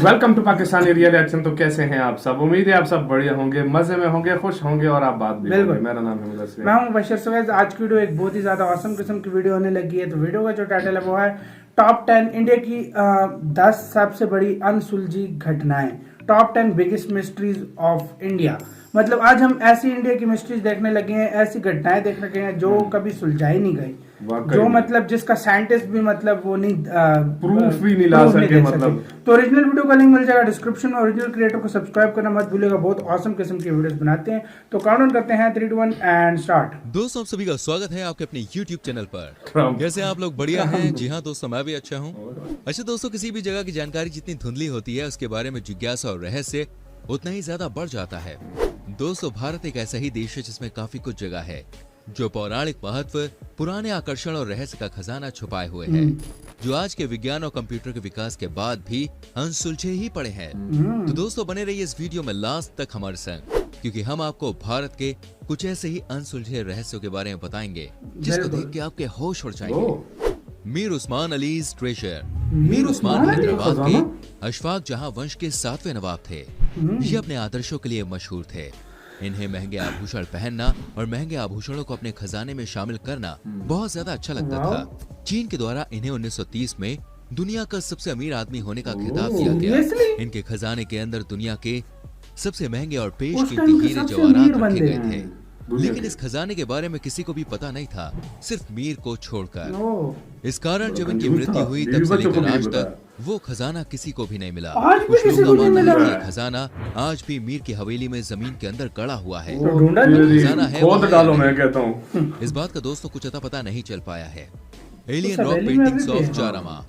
Welcome to Pakistani real action. तो कैसे हैं आप सब? उम्मीद है आप सब बढ़िया होंगे, मजे में होंगे, खुश होंगे और आप बात भी होंगे। मेरा नाम है मुदस्सिर। मैं हूं बशर सवेद। आज की वीडियो एक बहुत ही ज्यादा औसम किस्म की वीडियो होने लगी है। तो वीडियो का जो टाइटल है वो है टॉप 10 इंडिया की 10 सबसे बड़ी अनसुलझी घटनाएं, top 10 biggest mysteries of India. मतलब आज हम ऐसी इंडिया की मिस्ट्रीज देखने लगे हैं, ऐसी घटनाएं देख लगे हैं जो कभी सुलझाई नहीं गई, जो मतलब जिसका साइंटिस्ट भी मतलब वो नहीं प्रूफ भी नहीं ला सके मतलब। तो ओरिजिनल वीडियो का लिंक मिल जाएगा डिस्क्रिप्शन में। ओरिजिनल क्रिएटर को सब्सक्राइब करना मत भूलिएगा, बहुत औसम किस्म की वीडियोस बनाते हैं। तो काउंटडाउन करते हैं 3 2 1 एंड स्टार्ट। दोस्तों आप सभी का स्वागत है आपके अपने YouTube चैनल पर। कैसे आप लोग? बढ़िया हैं? जी हाँ दोस्तों, मैं भी अच्छा हूँ। अच्छा दोस्तों, किसी भी जगह की जानकारी जितनी धुंधली होती है उसके बारे में जिज्ञासा और रहस्य उतना ही ज्यादा बढ़ जाता है। दोस्तों भारत एक ऐसा ही देश है जिसमें काफी कुछ जगह है जो पौराणिक महत्व, पुराने आकर्षण और रहस्य का खजाना छुपाए हुए है, जो आज के विज्ञान और कंप्यूटर के विकास के बाद भी अनसुलझे ही पड़े हैं। तो दोस्तों बने रहिए इस वीडियो में लास्ट तक हमारे संग, क्योंकि हम आपको भारत के कुछ ऐसे ही अनसुलझे रहस्यों के बारे में बताएंगे जिसको देख के आपके होश उड़ जाएंगे। मीर उस्मान अलीज ट्रेजर। मीर उस्मान हैदराबाद के अशफाक जहां वंश के 7वें नवाब थे। ये अपने आदर्शों के लिए मशहूर थे। इन्हें महंगे आभूषण पहनना और महंगे आभूषणों को अपने खजाने में शामिल करना बहुत ज्यादा अच्छा लगता था। चीन के द्वारा इन्हें 1930 में दुनिया का सबसे अमीर आदमी होने का खिताब दिया गया। इनके खजाने के अंदर दुनिया के सबसे महंगे और पेश कीमती हीरे जवाहरात रखे गए थे, लेकिन इस खजाने के बारे में किसी को भी पता नहीं था, सिर्फ मीर को छोड़कर। इस कारण जब इनकी मृत्यु हुई तब से लेकर आज तक वो खजाना किसी को भी नहीं मिला। कुछ लोगों का मानना है कि ये खजाना आज भी मीर की हवेली में जमीन के अंदर गड़ा हुआ है। खजाना है वो डालो, मैं कहता हूँ। इस बात का दोस्तों कुछ अता पता नहीं चल पाया है। Alien rock paintings of Charama.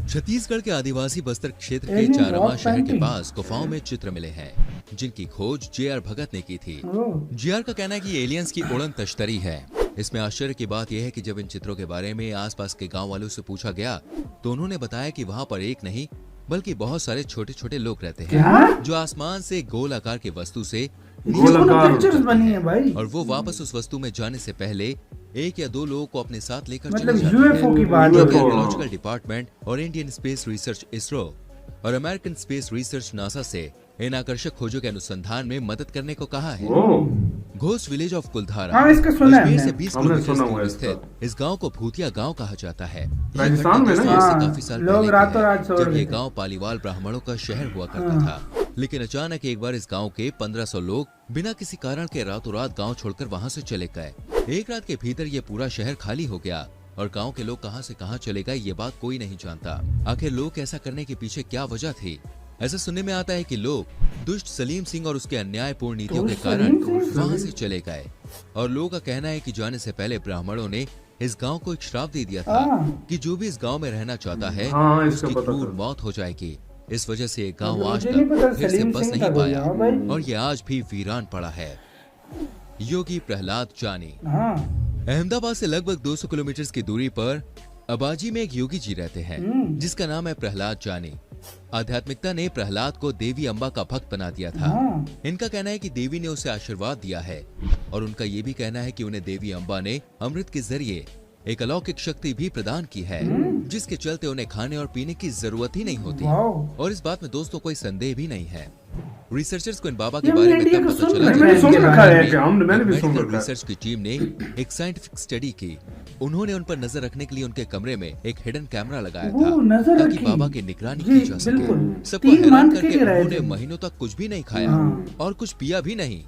Chhattisgarh के आदिवासी बस्तर क्षेत्र के चारामा शहर के पास गुफाओं में चित्र मिले हैं जिनकी खोज जे.आर. भगत ने की थी। जे.आर. का कहना है कि एलियंस की उड़न तश्तरी है। इसमें आश्चर्य की बात यह है कि जब इन चित्रों के बारे में आसपास के गांव वालों से पूछा गया तो उन्होंने बताया कि वहां पर एक नहीं बल्कि बहुत सारे छोटे छोटे लोग रहते हैं जो आसमान से गोल आकार की वस्तु से बनी है भाई, और वो वापस उस वस्तु में जाने से पहले 1 या 2 लोगों को अपने साथ लेकर मतलब चले यूएफओ की बात है। आर्कियोलॉजिकल डिपार्टमेंट और इंडियन स्पेस रिसर्च इसरो और अमेरिकन स्पेस रिसर्च नासा से इन आकर्षक खोजों के अनुसंधान में मदद करने को कहा है। घोस्ट विलेज ऑफ कुलधारा अजमेर से 20 किलोमीटर दूर स्थित इस गांव को भूतिया गांव कहा जाता है। राजस्थान में काफी साल लोग रातों रात सो जब ये गांव पालीवाल ब्राह्मणों का शहर हुआ करता था, लेकिन अचानक एक बार इस गांव के 1500 लोग बिना किसी कारण के रातों रात गांव छोड़कर वहां से चले गए। एक रात के भीतर ये पूरा शहर खाली हो गया और गांव के लोग कहां से कहां चले गए ये बात कोई नहीं जानता। आखिर लोग ऐसा करने के पीछे क्या वजह थी? ऐसा सुनने में आता है कि लोग दुष्ट सलीम सिंह और उसके अन्यायपूर्ण नीतियों के कारण वहां से चले गए, और लोगों का कहना है कि जाने से पहले ब्राह्मणों ने इस गांव को एक श्राप दे दिया था कि जो भी इस गांव में रहना चाहता है उसकी क्रूर मौत हो जाएगी। इस वजह से ये गांव आज तक फिर से बस नहीं पाया और ये आज भी वीरान पड़ा है। योगी प्रहलाद जानी। अहमदाबाद से लगभग 200 किलोमीटर की दूरी पर अबाजी में एक योगी जी रहते हैं जिसका नाम है प्रहलाद जानी। आध्यात्मिकता ने प्रहलाद को देवी अम्बा का भक्त बना दिया था। इनका कहना है कि देवी ने उसे आशीर्वाद दिया है और उनका ये भी कहना है कि उन्हें देवी अम्बा ने अमृत के जरिए एक अलौकिक शक्ति भी प्रदान की है जिसके चलते उन्हें खाने और पीने की जरूरत ही नहीं होती। और इस बात में दोस्तों कोई संदेह भी नहीं है। रिसर्चर्स को इन बाबा के बारे में तब पता चला जब रिसर्च की टीम ने एक साइंटिफिक स्टडी की। उन्होंने उन पर नजर रखने के लिए उनके कमरे में एक हिडन कैमरा लगाया था ताकि बाबा की निगरानी की जा सके। सबको हैरान करके उन्होंने महीनों तक कुछ भी नहीं खाया और कुछ पिया भी नहीं।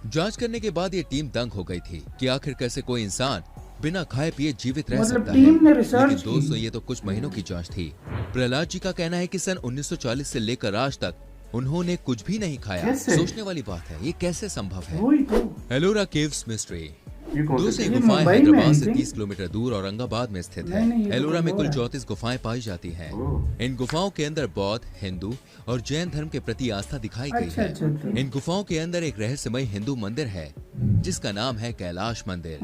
जांच करने के बाद ये टीम दंग हो गई थी कि आखिर कैसे कोई इंसान बिना खाए पिए जीवित रह सकता है। लेकिन दोस्तों ये तो कुछ महीनों की जांच थी। प्रहलाद जी का कहना है कि सन 1940 से लेकर आज तक उन्होंने कुछ भी नहीं खाया। सोचने वाली बात है, ये कैसे संभव है? Ellora caves mystery. दूसरी गुफाएं हैदराबाद से 30 किलोमीटर दूर औरंगाबाद में स्थित है। एलोरा में कुल 34 गुफाएं पाई जाती हैं। इन गुफाओं के अंदर बौद्ध, हिंदू और जैन धर्म के प्रति आस्था दिखाई गई है। इन गुफाओं के अंदर एक रहस्यमय हिंदू मंदिर है जिसका नाम है कैलाश मंदिर।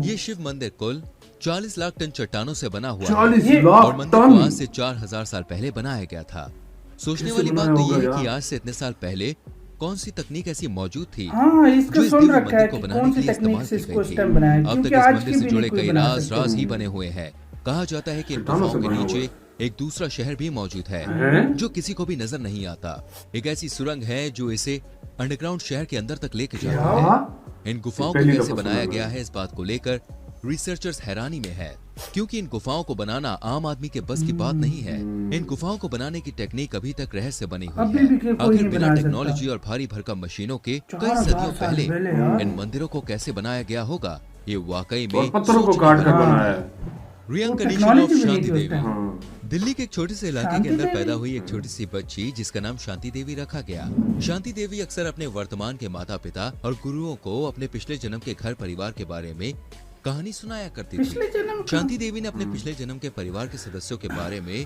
ये शिव मंदिर कुल 40 लाख टन चट्टानों से बना हुआ है और मंदिर को आज से 4000 साल पहले बनाया गया था। सोचने वाली बात तो ये है कि आज से इतने साल पहले कौन सी तकनीक ऐसी मौजूद थी जो इस दिव्य मंदिर को बनाने के लिए इस्तेमाल की गई थी। अब तक इस मंदिर से जुड़े कई राज ही बने हुए हैं। कहा जाता है कि इन गुफाओं के नीचे एक दूसरा शहर भी मौजूद है जो किसी को भी नजर नहीं आता। एक ऐसी सुरंग है जो इसे अंडरग्राउंड शहर के अंदर तक लेके जाती है। इन गुफाओं को कैसे बनाया गया है, इस बात को लेकर रिसर्चर्स हैरानी में है, क्योंकि इन गुफाओं को बनाना आम आदमी के बस की बात नहीं है। इन गुफाओं को बनाने की टेक्निक अभी तक रहस्य बनी हुई है। आखिर बिना टेक्नोलॉजी और भारी भरकम मशीनों के कई सदियों पहले इन मंदिरों को कैसे बनाया गया होगा, ये वाकई में पत्थरों को काट कर बनाया है। रियंकनेशन ऑफ शांति देवी। दिल्ली के एक छोटे से इलाके के अंदर पैदा हुई एक छोटी सी बच्ची जिसका नाम शांति देवी रखा गया। शांति देवी अक्सर अपने वर्तमान के माता पिता और गुरुओं को अपने पिछले जन्म के घर परिवार के बारे में कहानी सुनाया करती थी। शांति देवी ने अपने पिछले जन्म के परिवार के सदस्यों के बारे में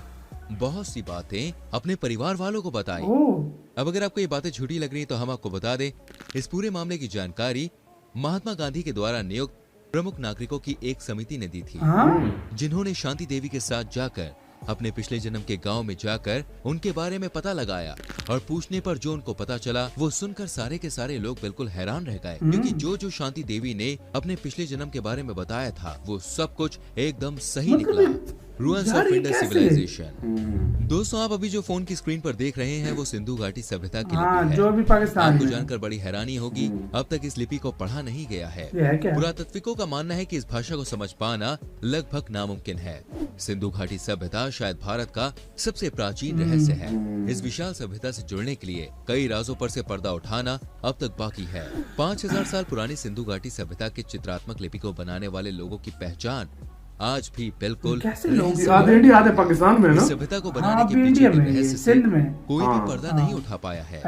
बहुत सी बातें अपने परिवार वालों को बताई। अब अगर आपको ये बातें झूठी लग रही तो हम आपको बता दें, इस पूरे मामले की जानकारी महात्मा गांधी के द्वारा नियुक्त प्रमुख नागरिकों की एक समिति ने दी थी, जिन्होंने शांति देवी के साथ जाकर अपने पिछले जन्म के गांव में जाकर उनके बारे में पता लगाया और पूछने पर जो उनको पता चला वो सुनकर सारे के सारे लोग बिल्कुल हैरान रह गए, क्योंकि जो शांति देवी ने अपने पिछले जन्म के बारे में बताया था वो सब कुछ एकदम सही निकला। Ruins of Indus civilization. दोस्तों, आप अभी जो फोन की स्क्रीन पर देख रहे हैं वो सिंधु घाटी सभ्यता की लिपि है। जो भी पाकिस्तान आपको जानकर बड़ी हैरानी होगी, अब तक इस लिपि को पढ़ा नहीं गया है। पुरातत्विकों का मानना है कि इस भाषा को समझ पाना लगभग नामुमकिन है। सिंधु घाटी सभ्यता शायद भारत का सबसे प्राचीन रहस्य है। इस विशाल सभ्यता से जुड़ने के लिए कई राजों पर से पर्दा उठाना अब तक बाकी है। 5000 साल पुरानी सिंधु घाटी सभ्यता के चित्रात्मक लिपि को बनाने वाले लोगों की पहचान आज भी बिल्कुल आधे पाकिस्तान में ना, सभ्यता को बनाने के पीछे के रहस्य से कोई भी पर्दा नहीं उठा पाया है।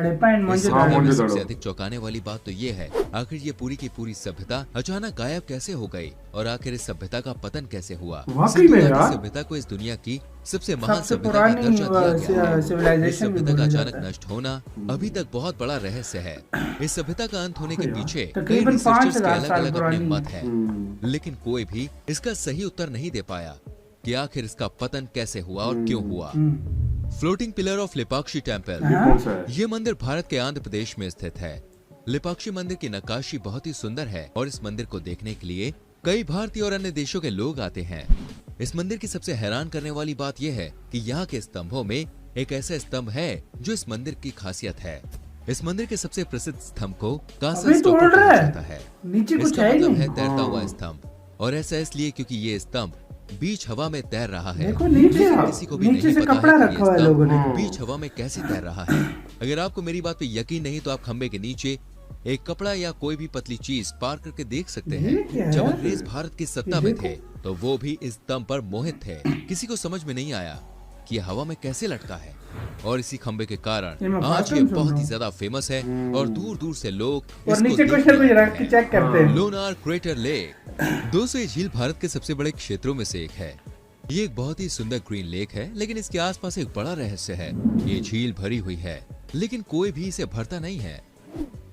इस मामले में सबसे अधिक चौंकाने वाली बात तो ये है, आखिर ये पूरी की पूरी सभ्यता अचानक गायब कैसे हो गई और आखिर इस सभ्यता का पतन कैसे हुआ। सभ्यता को इस दुनिया की सबसे महान सभ्यता का दर्जा दिया गया। इस सभ्यता का अचानक नष्ट होना अभी तक बहुत बड़ा रहस्य है। इस सभ्यता का अंत होने के पीछे कई रिसर्चर्स के अलग अलग अपने मत है, लेकिन कोई भी इसका सही उत्तर नहीं दे पाया कि आखिर इसका पतन कैसे हुआ और क्यों हुआ। Floating pillar of Lepakshi temple. ये मंदिर भारत के आंध्र प्रदेश में स्थित है। लेपाक्षी मंदिर की नक्काशी बहुत ही सुंदर है और इस मंदिर को देखने के लिए कई भारतीय और अन्य देशों के लोग आते हैं। इस मंदिर की सबसे हैरान करने वाली बात यह है कि यहाँ के स्तंभों में एक ऐसा स्तंभ है जो इस मंदिर की खासियत है। इस मंदिर के सबसे प्रसिद्ध स्तंभ को कांसा स्तंभ कहा जाता है। इसका मतलब है तैरता हुआ स्तंभ, और ऐसा इसलिए क्योंकि ये स्तंभ बीच हवा में तैर रहा है। किसी को भी नहीं पता है कि ये स्तंभ बीच हवा में कैसे तैर रहा है। अगर आपको मेरी बात पे यकीन नहीं तो आप खंबे के नीचे एक कपड़ा या कोई भी पतली चीज पार करके देख सकते हैं। जब अंग्रेज भारत की सत्ता में थे तो वो भी इस स्तंभ पर मोहित थे। किसी को समझ में नहीं आया कि यह हवा में कैसे लटका है, और इसी खंबे के कारण आज ये बहुत ही ज्यादा फेमस है और दूर दूर से लोग इसको चेक करते हैं। Lonar crater lake. दोस्तों, ये झील भारत के सबसे बड़े क्षेत्रों में से एक है। ये एक बहुत ही सुंदर ग्रीन लेक है, लेकिन इसके आसपास एक बड़ा रहस्य है। ये झील भरी हुई है लेकिन कोई भी इसे भरता नहीं है।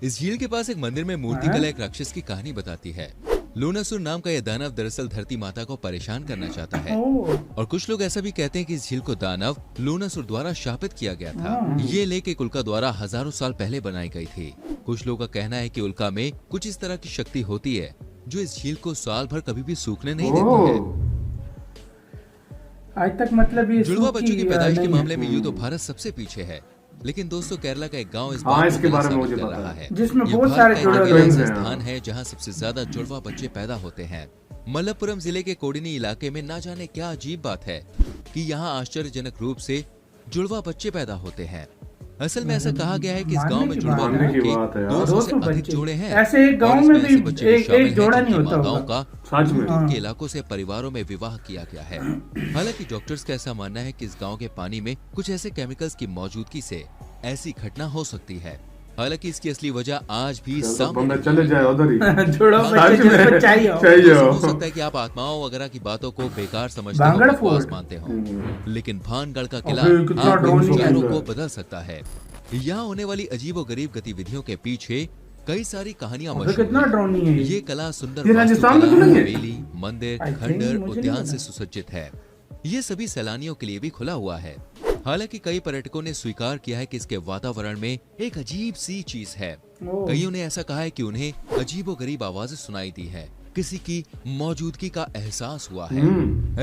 इस झील के पास एक मंदिर में मूर्तिकला एक राक्षस की कहानी बताती है। लोनासुर नाम का यह दानव दरअसल धरती माता को परेशान करना चाहता है, और कुछ लोग ऐसा भी कहते हैं कि इस झील को दानव लोनासुर द्वारा शापित किया गया था। ये लेक एक उल्का द्वारा हजारों साल पहले बनाई गई थी। कुछ लोगों का कहना है कि उल्का में कुछ इस तरह की शक्ति होती है जो इस झील को साल भर कभी भी सूखने नहीं देती है। आज तक मतलब ये जुड़वा बच्चों की पैदाइश के मामले में यूं तो भारत सबसे पीछे है, लेकिन दोस्तों केरला का एक गांव इस बात को साबित कर रहा है। जिसमें बहुत सारे जुड़वा स्थान है जहां सबसे ज्यादा जुड़वा बच्चे पैदा होते हैं। मलप्पुरम जिले के कोडिनी इलाके में ना जाने क्या अजीब बात है कि यहाँ आश्चर्यजनक रूप से जुड़वा बच्चे पैदा होते हैं। असल में ऐसा कहा गया है कि इस गांव में जुड़वा लोगों के 200 से अधिक जोड़े हैं। ऐसे एक गांव में भी एक जोड़ा नहीं होता गांव का दूर के इलाकों से परिवारों में विवाह किया गया है। हालांकि डॉक्टर्स का ऐसा मानना है कि इस गांव के पानी में कुछ ऐसे केमिकल्स की मौजूदगी से ऐसी घटना हो सकती है। हालांकि इसकी असली वजह आज भी सामने चले जाए उधर ही। हो सकता है कि आप आत्माओं वगैरह की बातों को बेकार समझते हो, मानते हो, लेकिन भानगढ़ का किला आपके विचारों को बदल सकता है। यहाँ होने वाली अजीबोगरीब गतिविधियों के पीछे कई सारी कहानियां मशहूर हैं। ये कला सुंदर हवेली, मंदिर, खंडर, उद्यान से सुसज्जित है। ये सभी सैलानियों के लिए भी खुला हुआ है। हालांकि कई पर्यटकों ने स्वीकार किया है कि इसके वातावरण में एक अजीब सी चीज है। कईयों ने ऐसा कहा है कि उन्हें अजीबोगरीब आवाजें सुनाई दी है। किसी की मौजूदगी का एहसास हुआ है।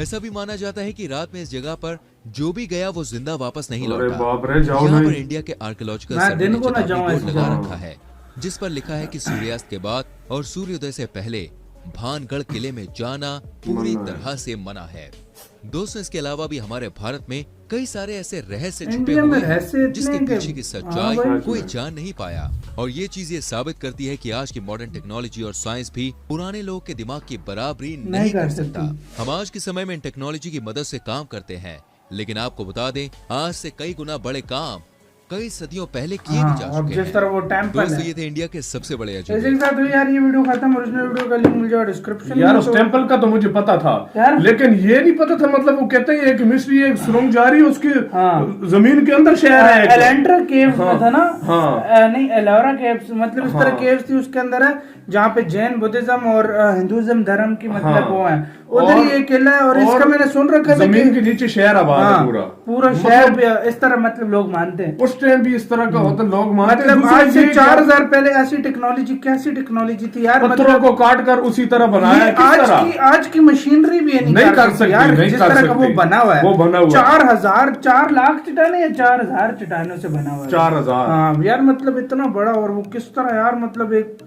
ऐसा भी माना जाता है कि रात में इस जगह पर जो भी गया वो जिंदा वापस नहीं अरे लौटा। बाप रे, जाओ यहाँ पर नहीं। इंडिया के आर्कियोलॉजिकल मैं सर्वे दिन ने को ना चेतावनी जाऊं बोर्ड ऐसी लगा जगह। रखा है जिस पर लिखा है कि सूर्यास्त के बाद और सूर्योदय से पहले भानगढ़ किले में जाना पूरी तरह से मना है। दोस्तों, इसके अलावा भी हमारे भारत में कई सारे ऐसे रहस्य छुपे इंडिया में हुए रहस्य हैं इतने जिसके हैं कि- पीछे की हाँ सच्चाई भाई। कोई जान नहीं पाया। और ये चीज ये साबित करती है कि आज की मॉडर्न टेक्नोलॉजी और साइंस भी पुराने लोगों के दिमाग की बराबरी नहीं कर सकता। हम आज के समय में इन टेक्नोलॉजी की मदद से काम करते हैं, लेकिन आपको बता दें आज से कई गुना बड़े काम कई सदियों पहले किए भी जा हाँ, अब चुके जिस तरह वो हैं। टेम्पल दोस्तों, है। ये थे इंडिया के सबसे बड़े इसी अजूबे। के साथ हुई यार ये वीडियो खत्म। ओरिजिनल वीडियो का लिंक मिल जाएगा डिस्क्रिप्शन यार में। उस टेम्पल का तो मुझे पता था यार। लेकिन ये नहीं पता था, मतलब वो कहते हैं एक मिस्ट्री, एक सुरंग जा रही है उसकी हाँ। जमीन के अंदर शहर है एक। एलेंड्रा केव में था ना। हाँ। नहीं, एलोरा केव्स, मतलब इस तरह केव्स थी उसके अंदर है जहाँ पे जैन बुद्धिज्म और हिंदुइज्म धर्म की मतलब हाँ। वो है। उधर ही एक किला है और इसका मैंने सुन रखा है जमीन कि- के नीचे शहर आबाद है हाँ, पूरा। पूरा शहर भी इस तरह मतलब लोग मानते हैं। उस टाइम भी इस तरह का होता, लोग मानते हैं। मतलब दूसरा आज से ये कि 4000 पहले ऐसी टेक्नोलॉजी, कैसी टेक्नोलॉजी थी यार। पत्थरों मतलब को काट कर उसी तरह बनाया है, ये किस तरह? आज की मशीनरी भी ये नहीं कर सकती, यार। नहीं जिस कर तरह का वो सकती। बना हुआ है, वो बना हुआ है। 4 लाख चट्टाने या 4000 चट्टानों से बना हुआ है। 4000। हाँ यार, मतलब इतना बड़ा। और वो किस तरह यार, मतलब एक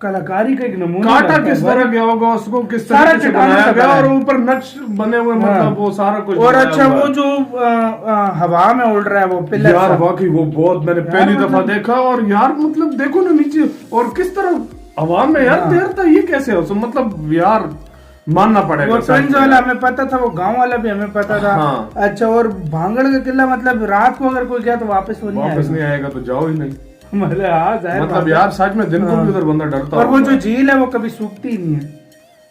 कलाकारी का एक नमूना काटा लगता है किस भाई। तरह गया होगा, उसको किस सारा तरह से चट्टानों बनाया से गया बना और है। ऊपर नक्श बने हुए, हाँ। मतलब वो सारा कुछ और बनाया अच्छा हुआ वो है। जो हवा में उड़ रहा है वो पिलर यार वाकई वो बहुत, मैंने पहली दफा मतलब- देखा। और यार मतलब देखो ना नीचे, और किस तरह हवा में यार तैरता, ये कैसे हो? मतलब यार मानना पड़ेगा। वो ट्विंस वाला हमें पता था, वो गांव वाला भी हमें पता था। हाँ। अच्छा, और भांगड़ का किला मतलब रात को अगर कोई गया तो वापस वो नहीं वापस आएगा। नहीं आएगा तो जाओ ही नहीं। मतलब हाँ, जाहिर बात मतलब है। यार सच में दिन को भी उधर बंदा डरता और वो होगा। जो झील है वो कभी सूखती ही नहीं है।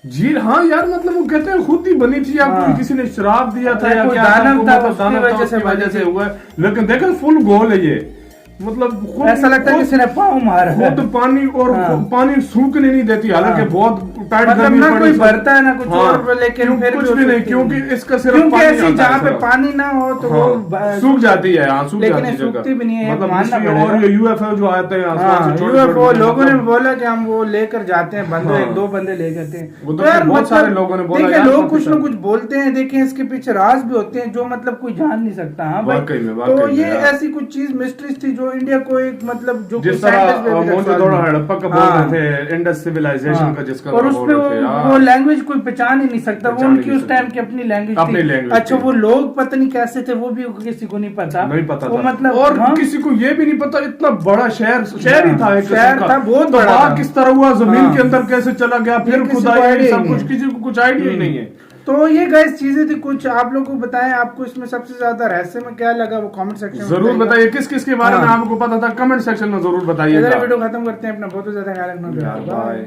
झील, हाँ यार, मतलब वो कहते हैं खुद ही बनी थी या कोई किसी ने श्राप दिया था या कोई क्या था, दानव था, मतलब उसकी दानव था, वजह से उसकी वजह बनी से थी। हुआ है। लेकिन देखो फुल गोल है ये, मतलब खुद- ऐसा लगता है खुद- किसी ने पाँव मारा है। खुद पानी, और पानी सूखने नहीं देती, हालांकि बहुत टाइट मतलब गर्मी ना पड़ी कोई सब। भरता है ना कुछ हाँ, और, लेकिन क्यों- फिर कुछ भी भी नहीं, सूखती क्योंकि नहीं। इसका सिर्फ क्योंकि पानी ऐसी आता है जहाँ पे सिर्फ। पानी ना हो तो हाँ, वो सूख जाती है, हाँ सूख लेकिन जाती ये है जगह। सूखती भी नहीं है, मतलब मानना इसलिए। पड़ेगा। और ये यूएफओ जो आते हैं आसमान से छोटे यूएफओ, छोटे, लोगों ने मतलब- बोला कि हम वो लेकर जाते हैं बंदे, हाँ। 1-2 बंदे ले जाते हैं। वो तो तो यार बहुत मतलब सारे लोगों ने बोला देखिए, यार, लोग काफी कुछ ना सारे। कुछ बोलते हैं, देखें इसके पीछे राज भी होते हैं जो मतलब कोई जान नहीं सकता। हाँ भाई, वाकई में, तो वाकई में ये यार। ऐसी कुछ चीज मिस्ट्रीज थी जो इंडिया को एक मतलब जो जिस तरह मोहनजोदड़ो हड़प्पा का बोल हाँ। रहे थे, इंडस सिविलाइजेशन का जिसका और उस बोल पे रहे थे यार। वो लैंग्वेज कोई पहचान ही नहीं सकता। वो पहचान उनकी नहीं उस सकता। टाइम की अपनी लैंग्वेज अपनी थी। लैंग्वेज अच्छा, थी। वो लोग पता नहीं कैसे थे, वो भी किसी को नहीं पता। नहीं पता वो था। मतलब और हाँ। किसी को ये भी नहीं पता, इतना बड़ा शहर ही था, एक शहर किस्म का। था, बहुत तो बड़ा वहाँ था। किस तरह हुआ, जमीन हाँ। के अंदर कैसे चला गया, फिर किसी को खुदाई idea सब ही कुछ, नहीं। किसी को कुछ आइडिया ही नहीं है। तो ये गाइस चीजें थी कुछ। आप लोगों को बताएं आपको इसमें सबसे ज्यादा रहस्य में क्या लगा, वो कमेंट सेक्शन में जरूर बताइए, किस किस के बारे में हाँ। आपको पता था, कमेंट सेक्शन में जरूर इधर बताइएगा। वीडियो खत्म करते हैं। अपना बहुत ज्यादा ख्याल रखना। बाय।